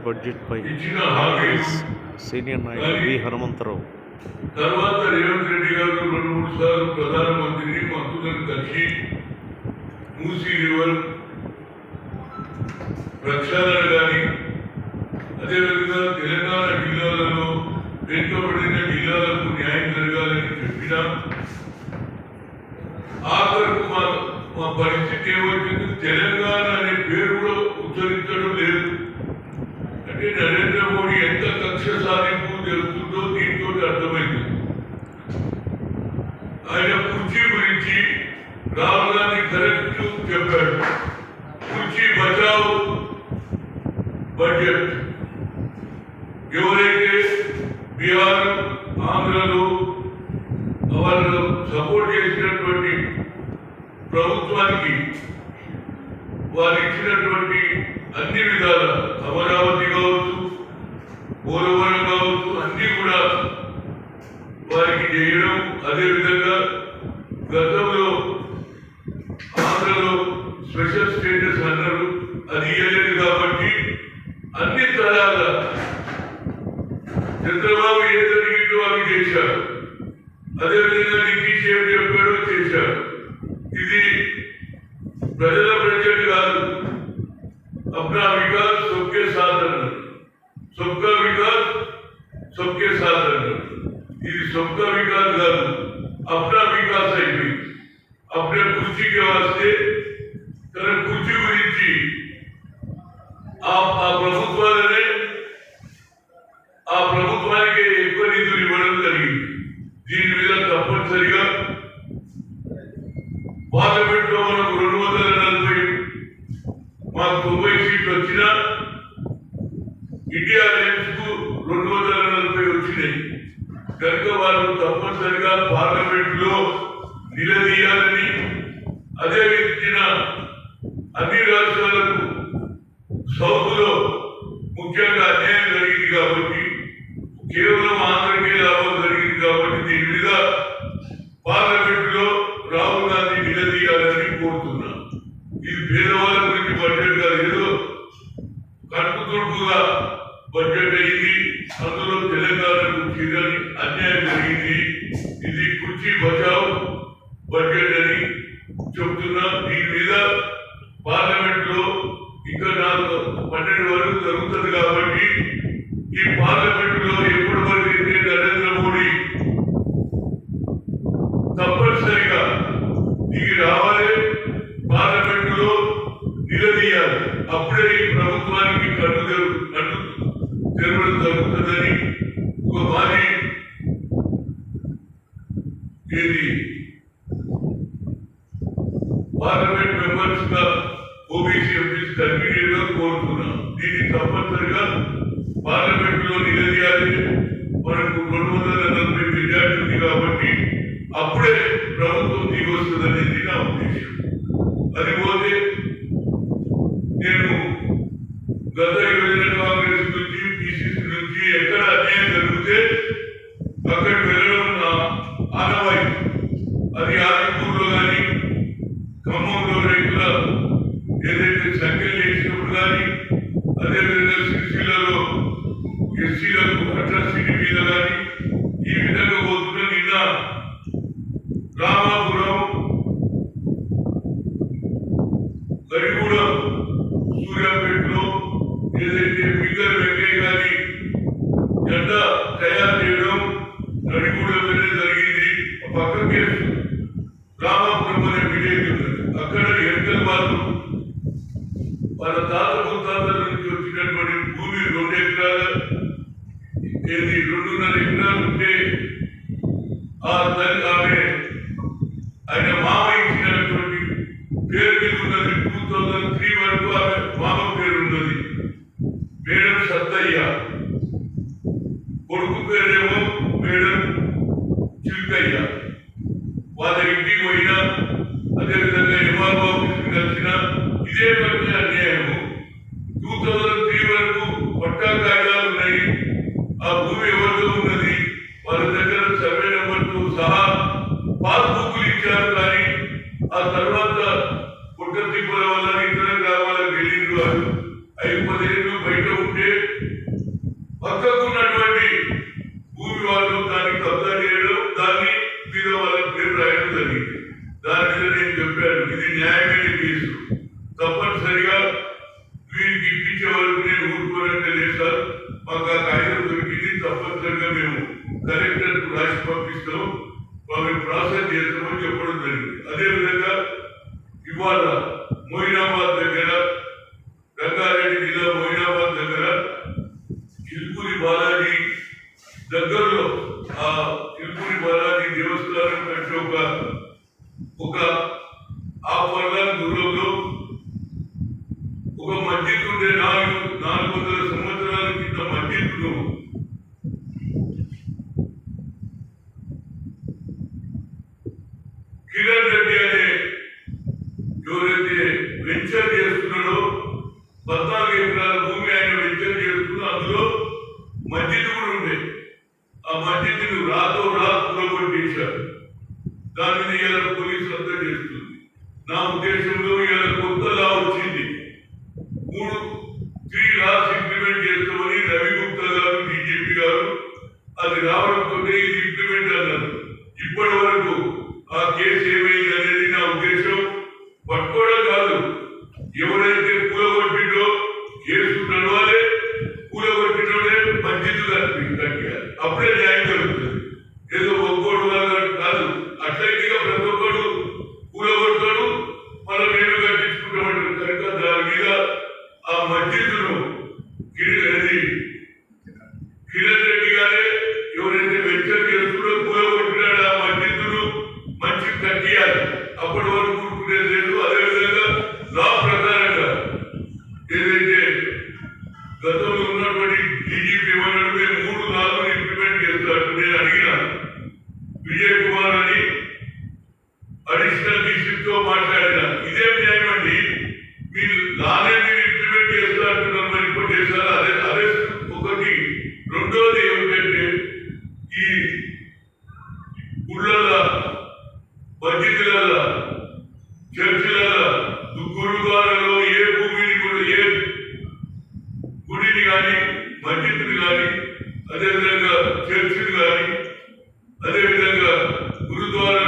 బడ్జెట్పై senior నాయకులు వి హనుమంతరావు. తర్వాత రేవంత్ రెడ్డి గారు 2-3 సార్లు ప్రధానమంత్రిని మంత్రులను కలిసి మూసీ రివర్ ప్రక్షాళన కానీ అదేవిధంగా తెలంగాణ జిల్లాలలో వెనుకబడిన జిల్లాలకు న్యాయం జరగాలని చెప్పినా ఆఖరకు మా పరిస్థితి ఏమవుతుంది, తెలంగాణ అనే పేరు కూడా ఉచ్చరించడం లేదు. అంటే నరేంద్ర మోడీ ఎంత కక్ష సాధింపు జరుగుతుందో దీంతో అర్థమైంది. ఆయన కుర్చీ గురించి రాహుల్ గాంధీ కరెక్ట్ చెప్పాడు. కుర్చీ బచావ్ బడ్జెట్. ఎవరైతే బీహార్ ఆంధ్రలో వాళ్ళు సపోర్ట్ చేసినటువంటి ప్రభుత్వానికి వారు ఇచ్చినటువంటి అన్ని విధాల అమరావతి కావచ్చు, పోలవరం కావచ్చు, అన్ని కూడా వారికి చేయడం. అదేవిధంగా గతంలో ఆంధ్రలో స్పెషల్ స్టేటస్ అన్నారు, అది ఇవ్వలేదు. కాబట్టి అన్ని తరాల చంద్రబాబు ఏ జరిగిందో అవి చేశారు. అదేవిధంగా నితీష్ ఏం చెప్పాడో చేశారు. ఇది ప్రజల బడ్జెట్ కాదు. अपना विकास सबके साथ रहना, सबका विकास सबके साथ रहना. ఇది सबका विकास కాదు, अपना विकास అయిపోయింది. अपने కుర్చీ के वास्ते తన కుర్చీ గురించి ఆ ప్రభుత్వానికి ఎక్కువ నిధులు ఇవ్వడం జరిగింది. దీని మీద తప్పనిసరిగా పార్లమెంట్ లో మనకు 240 మాకు 90 సీట్లు వచ్చినా ఇండియా అలయన్స్ కు 240 వచ్చినాయి. కనుక వారు తప్పనిసరిగా పార్లమెంట్ లో నిలదీయాలని, అదే విధంగా అన్ని రాష్ట్రాలకు సౌత్ లో ముఖ్యంగా అన్యాయం జరిగింది కాబట్టి, కేవలం ఆంధ్రకే లాభం జరిగింది కాబట్టి దీని మీద పార్లమెంట్ లో రాహుల్ గాంధీ నిలదీయాలని కోరుతున్నా. ఇది పేదవాళ్ళ గురించి బడ్జెట్ కాదు, ఏదో కడుపు తుడుపుగా బడ్జెట్ అయింది. అందులో తెలంగాణకు తీరని అన్యాయం జరిగింది. ఇది కుర్చీ బచావ్ బడ్జెట్ అని చెప్తున్నా. దీని మీద పార్లమెంట్ లో ఇంకా 12 వరకు జరుగుతుంది. కాబట్టి ఈ పార్లమెంట్ లో ఎప్పటి వరకు అయితే నరేంద్ర మోడీ తప్పనిసరిగా దిగి రావాలి, పార్లమెంట్ లో నిలదీయాలి. అప్పుడే ఈ ప్రభుత్వానికి కన్ను తెరవడం జరుగుతుందని ఒక మాజీ పార్లమెంట్ మెంబర్స్ గా ఓబీసీ ఎంపీస్ కన్వీనర్ గా కోరుతున్నాం. దీన్ని తప్పనిసరిగా పార్లమెంట్ లో నిలదీయాలి. మనకు 240 మెజార్టీ ఉంది కాబట్టి అప్పుడే ప్రభుత్వం దిగి వస్తుందనేది నా ఉద్దేశం. అది పోతే నేను గత యువజన కాంగ్రెస్ నుంచి, పిసిసి నుంచి ఎక్కడ అన్యాయం జరిగితే అక్కడికి వెళ్ళడం నా ఆనవాయి. అది ఆదిపూర్లో కానీ, ఖమ్మంలో రైతుల ఏదైతే సంఖ్యలు చేసినప్పుడు కానీ, అదేవిధంగా సిరిసిల్లలో ఎస్సీలకు అట్రాసిటీ మీద కానీ ఈ విధంగా పోతున్న నిన్న రామాపురం, గరిగూడెం, సూర్యాపేటలో ఏదైతే ఫిగర్ వెంకయ్య గారి జెండా తయారు చేయడం గరిగూడెంలోనే జరిగింది. పక్క కేసు రామాపురం అనే విలేజ్ ఉన్నది. అక్కడ ఎంకల్ వాళ్ళు వాళ్ళ తాత ముత్తాతల నుంచి వచ్చినటువంటి భూమి 2 ఎకరాల 2.5 ఎకరాలు ఉంటే ఆమె ఆయన మామ ఇచ్చినటువంటి పేరు మీద ఉన్నది. 2003 వరకు ఆమె మామ పేరు ఉన్నది, మేడం సత్తయ్య. కొడుకు పేరేమో మేడం చిల్కయ్య. వాళ్ళ ఇంటికి పోయినా, అదేవిధంగా ఎంఆర్ఓ ఆఫీస్కి కలిసిన ఇదే పని అన్యాయము. 2003 వరకు పట్టా కాగితాలు ఉన్నాయి. ఆ భూమి ఎవరితో ఉన్నది, వాళ్ళ దగ్గర సర్వే నెంబర్తో సహా పాస్బుక్లు ఇచ్చారు. కానీ ఆ తర్వాత పుట్ట తిప్పుల వల్ల ఇతర గ్రామాలకు వెళ్ళింది. 5-10 ఏళ్ళు బయట ఉంటే పక్కకు ఉన్నటువంటి భూమి వాళ్ళు దాన్ని కబ్జా చేయడం, దాన్ని మీద వాళ్ళ పేరు రాయడం జరిగింది. దాని మీద నేను చెప్పాను, ఇది న్యాయమైన కేసు, తప్పనిసరిగా వీరికి ఇప్పించే వరకు నేను ఊరుకోవాలంటే లేదు సార్, మాకు ఆ కాగితం దొరికింది, తప్పనిసరిగా మేము కలెక్టర్కు రాసి పంపిస్తాం, వాళ్ళని ప్రాసెస్ చేస్తామని చెప్పడం జరిగింది. అదేవిధంగా ఇవాళ మొయినాబాద్ దగ్గర, రంగారెడ్డి జిల్లా మొయినాబాద్ దగ్గర చిలుకూరి బాలాజీ దగ్గరలో ఆ చిలుకూరి బాలాజీ దేవస్థానం కంటే ఒక ఆఫర్ల దూరంలో ఒక మస్జిద్ ఉండే 400 సంవత్సరాల కింద మస్జిద్ను కిరణ్ రెడ్డి అనే ఎవరైతే వెంచర్ చేస్తున్నాడో 14 ఎకరాల భూమి ఆయన వెంచర్ చేస్తున్నా, అందులో మస్జిద్ కూడా ఉండే. ఆ మస్జిద్ను రాతో కూలగొట్టేశారు. దానిని ఇలా పోలీసు అంతా చేస్తుంది. నా ఉద్దేశంలో ఇలా కొత్త లా వచ్చింది, 3 లాస్ ఇంప్లిమెంట్ చేస్తామని రవి గుప్తా గారు, బీజేపీ గారు, అది రావడంతో ఇది ఇంప్లిమెంట్ అన్నారు. ఇప్పటి వరకు ఆ కేసు ఏమైంది అనేది నా ఉద్దేశం పట్టుకోవడం కాదు, ఎవరైతే కూలగొట్టిండో కేసు నడవాలి, కూలగొట్టినోడే మస్జిద్ కట్టాలి, అప్పుడే న్యాయం జరుగుతుంది. ఏదో ఒక్కోడు వాళ్ళు కాదు, అట్లయితే ప్రతి ఒక్కడు కూలగొడతాడు, మనం మేము కట్టించుకుంటామంటారు. కనుక దాని మీద ఆ మస్జిద్ను కిరణ్ రెడ్డి గారే ఎవరైతే వెంచర్ చేస్తుండో కూలగొట్టినాడు, ఆ మస్జిద్ను మంచి కట్టియాలి, అప్పటి వరకు కూరుకునేది లేదు. అదేవిధంగా లా ప్రకారంగా ఏదైతే గతంలో ఉన్నటువంటి డీజీపీ ఏమన్నాడు, మేము 3 లాలను ఇంప్లిమెంట్ చేస్తాడు. నేను అడిగిన విజయ్ కుమార్ అని అడిషనల్ డిస్ట్రిక్ట్ తో మాట్లాడిన, ఇదే న్యాయం అండి, మీరు లానే మీరు ఇంప్లిమెంట్ చేస్తా అంటున్నారు, మరి ఇంకోటి చేస్తారు. అదే ఒకటి. రెండోది ఏమిటంటే ఈ గుళ్ళ, మస్జిద్ల, చర్చిల, గురుద్వారాలో ఏ భూమిని కూడా, ఏ గుడిని కానీ, మస్జిద్ని కానీ, అదేవిధంగా చర్చిని కానీ, అదేవిధంగా గురుద్వారా